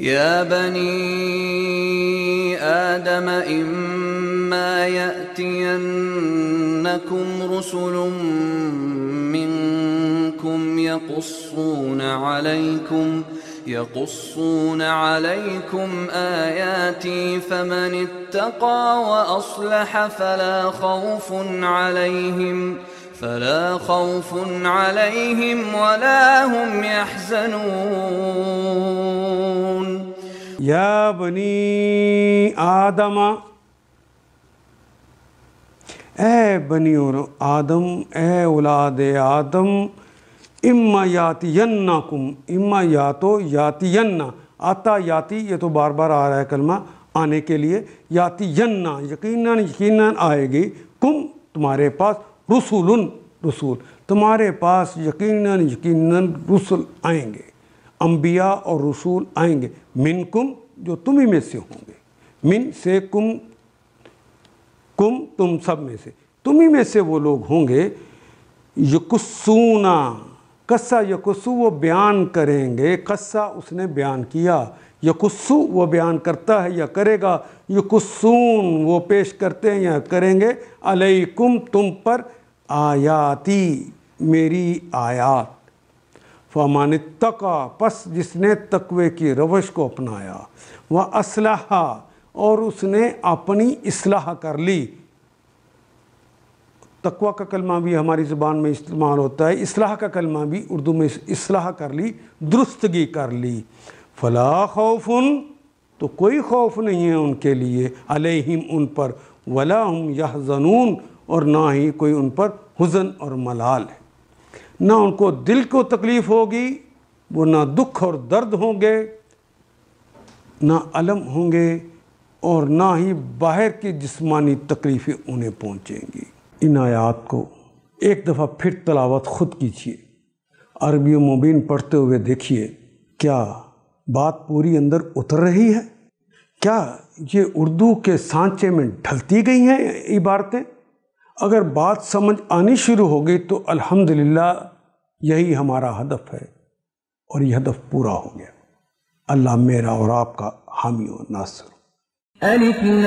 يا بني آدم إما يأتينكم رسل منكم يقصون عليكم آياتي فمن اتقى وأصلح فلا خوف عليهم ولا هم يحزنون یا بنی آدم، اے بنی آدم، اے اولاد آدم، اما یاتینکم، اما یا تو یاتین، آتا یاتی، یہ تو بار بار آ رہا ہے کلمہ آنے کے لیے، یاتین یقیناً آئے گی، کم تمہارے پاس، رسول تمہارے پاس یقیناً رسل آئیں گے، انبیاء اور رسول آئیں گے، منکم جو تمہیں میں سے ہوں گے، من سے کم تم سب میں سے، تمہیں میں سے وہ لوگ ہوں گے، یقصونا، قصہ یقصو وہ بیان کریں گے، قصہ اس نے بیان کیا، یقصو وہ بیان کرتا ہے یا کرے گا، یقصون وہ پیش کرتے ہیں یا کریں گے، علیکم تم پر، آیاتی میری آیات، فَمَنِ اتَّقَى پس جس نے تقوی کی روش کو اپنایا، وَأَصْلَحَ اور اس نے اپنی اصلاح کر لی، تقوی کا کلمہ بھی ہماری زبان میں استعمال ہوتا ہے، اصلاح کا کلمہ بھی اردو میں اصلاح کر لی، درستگی کر لی، فلا خوف تو کوئی خوف نہیں ہے ان کے لیے، علیہم ان پر، ولا ہم یحزنون اور نہ ہی کوئی ان پر حزن اور ملال ہے، نہ ان کو دل کو تکلیف ہوگی، وہ نہ دکھ اور درد ہوں گے، نہ علم ہوں گے، اور نہ ہی باہر کی جسمانی تکلیفیں انہیں پہنچیں گی۔ ان آیات کو ایک دفعہ پھر تلاوت خود کیجیے، عربی و مبین پڑھتے ہوئے دیکھیے، کیا بات پوری اندر اتر رہی ہے؟ کیا یہ اردو کے سانچے میں ڈھلتی گئی ہیں عبارتیں؟ اگر بات سمجھ آنی شروع ہو گئی تو الحمدللہ یہی ہمارا ہدف ہے، اور یہ ہدف پورا ہو گیا۔ اللہ میرا اور آپ کا حامی و ناصر۔ الف لام